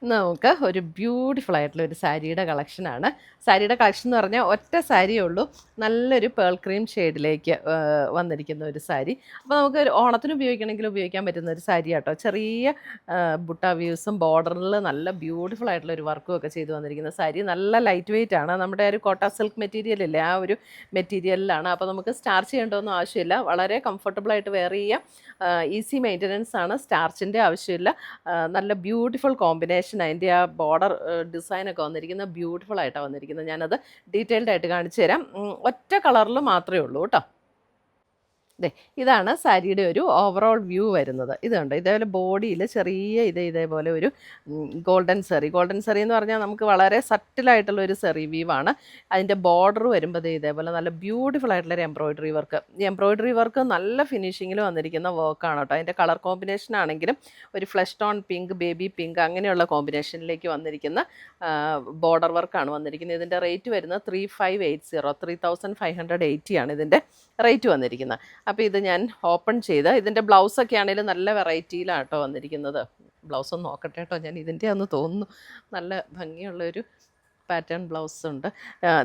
ഇന്ന് നമുക്ക് ഒരു ബ്യൂട്ടിഫുൾ ആയിട്ടുള്ള ഒരു സാരിയുടെ കളക്ഷനാണ്. സാരിയുടെ കളക്ഷൻ എന്ന് പറഞ്ഞാൽ ഒറ്റ സാരിയേ ഉള്ളൂ, നല്ലൊരു പേൾ ക്രീം ഷെയ്ഡിലേക്ക് വന്നിരിക്കുന്ന ഒരു സാരി. അപ്പോൾ നമുക്ക് ഓണത്തിന് ഉപയോഗിക്കണമെങ്കിൽ ഉപയോഗിക്കാൻ പറ്റുന്ന ഒരു സാരി കേട്ടോ. ചെറിയ ബുട്ട വ്യൂസും ബോർഡറിൽ നല്ല ബ്യൂട്ടിഫുൾ ആയിട്ടുള്ള ഒരു വർക്കും ഒക്കെ ചെയ്ത് വന്നിരിക്കുന്ന സാരി. നല്ല ലൈറ്റ് വെയിറ്റ് ആണ്. നമ്മുടെ ഒരു കോട്ട സിൽക്ക് മെറ്റീരിയൽ ഇല്ലേ, ആ ഒരു മെറ്റീരിയലിലാണ്. അപ്പോൾ നമുക്ക് സ്റ്റാർച്ച് ചെയ്യേണ്ടതൊന്നും ആവശ്യമില്ല. വളരെ കംഫർട്ടബിളായിട്ട് വെയർ ചെയ്യാം. ഈസി മെയിൻ്റനൻസ് ആണ്, സ്റ്റാർച്ചിൻ്റെ ആവശ്യമില്ല. നല്ല ബ്യൂട്ടിഫുൾ കോമ്പിനേഷൻ. അതിൻ്റെ ആ ബോർഡർ ഡിസൈനൊക്കെ വന്നിരിക്കുന്നത് ബ്യൂട്ടിഫുൾ ആയിട്ടാണ് വന്നിരിക്കുന്നത്. ഞാനത് ഡീറ്റെയിൽഡ് ആയിട്ട് കാണിച്ചു തരാം. ഒറ്റ കളറിൽ മാത്രമേ ഉള്ളൂ കേട്ടോ. ഇതാണ് സാരിയുടെ ഒരു ഓവറോൾ വ്യൂ വരുന്നത്. ഇതുണ്ട്, ഇതേപോലെ ബോഡിയിൽ ചെറിയ ഇതേപോലെ ഒരു ഗോൾഡൻ സെറി എന്ന് പറഞ്ഞാൽ നമുക്ക് വളരെ സട്ടിലായിട്ടുള്ള ഒരു സെറി വീവാണ്. അതിൻ്റെ ബോർഡർ വരുമ്പോൾ ഇതേപോലെ നല്ല ബ്യൂട്ടിഫുൾ ആയിട്ടുള്ളൊരു എംബ്രോയിഡറി വർക്ക്. ഈ എംബ്രോയിഡറി വർക്ക് നല്ല ഫിനിഷിങ്ങിൽ വന്നിരിക്കുന്ന വർക്കാണ് കേട്ടോ. അതിൻ്റെ കളർ കോമ്പിനേഷൻ ആണെങ്കിലും ഒരു flush tone pink, baby pink അങ്ങനെയുള്ള കോമ്പിനേഷനിലേക്ക് വന്നിരിക്കുന്ന ബോർഡർ വർക്കാണ് വന്നിരിക്കുന്നത്. ഇതിൻ്റെ റേറ്റ് വരുന്നത് 3580 ആണ് ഇതിൻ്റെ റേറ്റ് വന്നിരിക്കുന്നത്. അപ്പോൾ ഇത് ഞാൻ ഓപ്പൺ ചെയ്ത് ഇതിൻ്റെ ബ്ലൗസൊക്കെ ആണെങ്കിലും നല്ല വെറൈറ്റിയിലാണ് കേട്ടോ വന്നിരിക്കുന്നത്. ബ്ലൗസ് ഒന്ന് നോക്കട്ടെ കേട്ടോ, ഞാൻ ഇതിൻ്റെ ഒന്ന് തോന്നുന്നു. നല്ല ഭംഗിയുള്ളൊരു പാറ്റേൺ ബ്ലൗസ് ഉണ്ട്.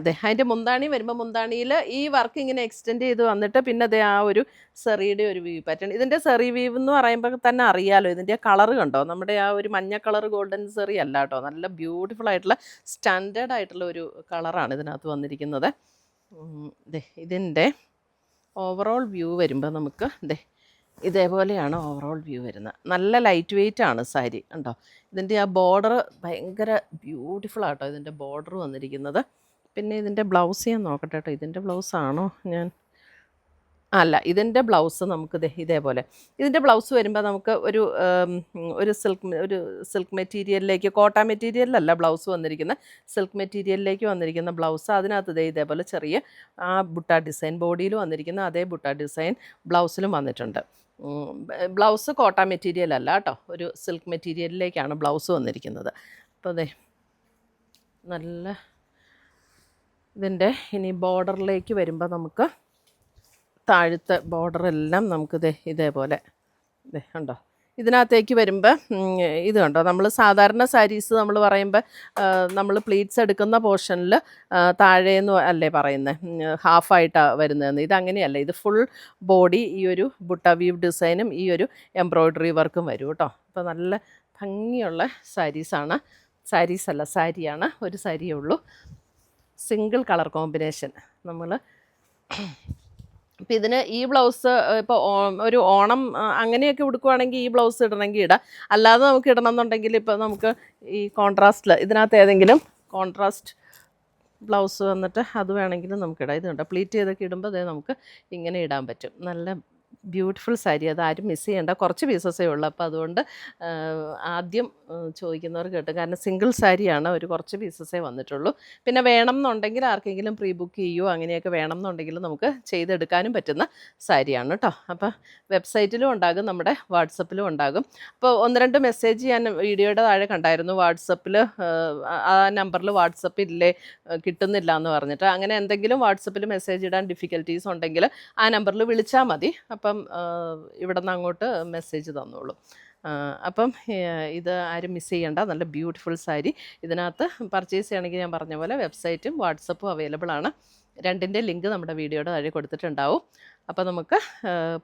അതിൻ്റെ മുന്താണി വരുമ്പോൾ മുന്താണിയിൽ ഈ വർക്ക് ഇങ്ങനെ എക്സ്റ്റെൻഡ് ചെയ്ത് വന്നിട്ട് പിന്നെ അതേ ആ ഒരു സെറിയുടെ ഒരു വീവ് പാറ്റേൺ. ഇതിൻ്റെ സെറി വീവ് എന്ന് പറയുമ്പോൾ തന്നെ അറിയാലോ, ഇതിൻ്റെ കളറ് കണ്ടോ, നമ്മുടെ ആ ഒരു മഞ്ഞ കളർ ഗോൾഡൻ സെറി അല്ല കേട്ടോ. നല്ല ബ്യൂട്ടിഫുൾ ആയിട്ടുള്ള സ്റ്റാൻഡേർഡ് ആയിട്ടുള്ള ഒരു കളറാണ് ഇതിനകത്ത് വന്നിരിക്കുന്നത്. ഇതിൻ്റെ ഓവറോൾ വ്യൂ വരുമ്പോൾ നമുക്ക് ഇതേപോലെയാണ് ഓവറോൾ വ്യൂ വരുന്നത്. നല്ല ലൈറ്റ് വെയിറ്റ് ആണ് സാരി ഉണ്ടോ. ഇതിൻ്റെ ആ ബോർഡർ ഭയങ്കര ബ്യൂട്ടിഫുൾ ആട്ടോ ഇതിൻ്റെ ബോർഡർ വന്നിരിക്കുന്നത്. പിന്നെ ഇതിൻ്റെ ബ്ലൗസ് ഞാൻ നോക്കട്ടെ കേട്ടോ. ഇതിൻ്റെ ബ്ലൗസാണോ ഞാൻ അല്ല, ഇതിൻ്റെ ബ്ലൗസ് നമുക്ക് ഇതേപോലെ ഇതിൻ്റെ ബ്ലൗസ് വരുമ്പോൾ നമുക്ക് ഒരു സിൽക്ക് മെറ്റീരിയലിലേക്ക്, കോട്ട മെറ്റീരിയലിലല്ല ബ്ലൗസ് വന്നിരിക്കുന്നത്, സിൽക്ക് മെറ്റീരിയലിലേക്ക് വന്നിരിക്കുന്ന ബ്ലൗസ്. അതിനകത്ത് ഇതേപോലെ ചെറിയ ആ ബുട്ട ഡിസൈൻ ബോഡിയിൽ വന്നിരിക്കുന്ന അതേ ബുട്ട ഡിസൈൻ ബ്ലൗസിലും വന്നിട്ടുണ്ട്. ബ്ലൗസ് കോട്ട മെറ്റീരിയൽ അല്ല കേട്ടോ, ഒരു സിൽക്ക് മെറ്റീരിയലിലേക്കാണ് ബ്ലൗസ് വന്നിരിക്കുന്നത്. അപ്പോൾ നല്ല ഇതിൻ്റെ ഇനി ബോർഡറിലേക്ക് വരുമ്പോൾ നമുക്ക് താഴത്തെ ബോർഡറെല്ലാം നമുക്ക് ഇതേപോലെ ഉണ്ടോ. ഇതിനകത്തേക്ക് വരുമ്പോൾ ഇത് കണ്ടോ, നമ്മൾ സാധാരണ സാരീസ് നമ്മൾ പറയുമ്പോൾ നമ്മൾ പ്ലീറ്റ്സ് എടുക്കുന്ന പോർഷനിൽ താഴേന്ന് അല്ലേ പറയുന്നത്, ഹാഫായിട്ടാണ് വരുന്നതെന്ന്. ഇതങ്ങനെയല്ല, ഇത് ഫുൾ ബോഡി ഈ ഒരു ബുട്ട വീവ് ഡിസൈനും ഈ ഒരു എംബ്രോയ്ഡറി വർക്കും വരും കേട്ടോ. അപ്പോൾ നല്ല ഭംഗിയുള്ള സാരിയാണ്. ഒരു സാരിയേ ഉള്ളൂ, സിംഗിൾ കളർ കോമ്പിനേഷൻ. നമ്മൾ അപ്പോൾ ഇതിന് ഈ ബ്ലൗസ് ഇപ്പോൾ ഒരു ഓണം അങ്ങനെയൊക്കെ ഉടുക്കുവാണെങ്കിൽ ഈ ബ്ലൗസ് ഇടണമെങ്കിൽ ഇടാം. അല്ലാതെ നമുക്ക് ഇടണം എന്നുണ്ടെങ്കിൽ ഇപ്പോൾ നമുക്ക് ഈ കോൺട്രാസ്റ്റിൽ ഇതിനകത്ത് ഏതെങ്കിലും കോൺട്രാസ്റ്റ് ബ്ലൗസ് വന്നിട്ട് അത് വേണമെങ്കിലും നമുക്കിടാം. ഇത് കണ്ടോ, പ്ലീറ്റ് ചെയ്തൊക്കെ ഇടുമ്പോൾ നമുക്ക് ഇങ്ങനെ ഇടാൻ പറ്റും. നല്ല ബ്യൂട്ടിഫുൾ സാരി. അതാരും മിസ് ചെയ്യേണ്ട, കുറച്ച് പീസസേ ഉള്ളൂ. അപ്പോൾ അതുകൊണ്ട് ആദ്യം ചോദിക്കുന്നവർ കിട്ടും, കാരണം സിംഗിൾ സാരിയാണ്, ഒരു കുറച്ച് പീസസേ വന്നിട്ടുള്ളൂ. പിന്നെ വേണം എന്നുണ്ടെങ്കിൽ ആർക്കെങ്കിലും പ്രീ ബുക്ക് ചെയ്യുമോ അങ്ങനെയൊക്കെ വേണം എന്നുണ്ടെങ്കിൽ നമുക്ക് ചെയ്തെടുക്കാനും പറ്റുന്ന സാരിയാണ് കേട്ടോ. അപ്പോൾ വെബ്സൈറ്റിലും ഉണ്ടാകും, നമ്മുടെ വാട്സപ്പിലും ഉണ്ടാകും. അപ്പോൾ 1-2 മെസ്സേജ് ഞാൻ വീഡിയോയുടെ താഴെ കണ്ടായിരുന്നു, വാട്സപ്പിൽ ആ നമ്പറിൽ വാട്സപ്പ് ഇല്ലേ, കിട്ടുന്നില്ല എന്ന് പറഞ്ഞിട്ട്. അങ്ങനെ എന്തെങ്കിലും വാട്സപ്പിൽ മെസ്സേജ് ഇടാൻ ഡിഫിക്കൽട്ടീസ് ഉണ്ടെങ്കിൽ ആ നമ്പറിൽ വിളിച്ചാൽ മതി. അപ്പം ഇവിടെ നിന്ന് അങ്ങോട്ട് മെസ്സേജ് തന്നോളൂ. അപ്പം ഇത് ആരും മിസ് ചെയ്യേണ്ട, നല്ല ബ്യൂട്ടിഫുൾ സാരി. ഇതിനകത്ത് പർച്ചേസ് ചെയ്യണമെങ്കിൽ ഞാൻ പറഞ്ഞ പോലെ വെബ്സൈറ്റും വാട്സപ്പും അവൈലബിൾ ആണ്. രണ്ടിൻ്റെ ലിങ്ക് നമ്മുടെ വീഡിയോയുടെ താഴെ കൊടുത്തിട്ടുണ്ടാവും. അപ്പോൾ നമുക്ക്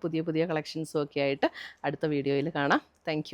പുതിയ കളക്ഷൻസും ഒക്കെ ആയിട്ട് അടുത്ത വീഡിയോയിൽ കാണാം. താങ്ക്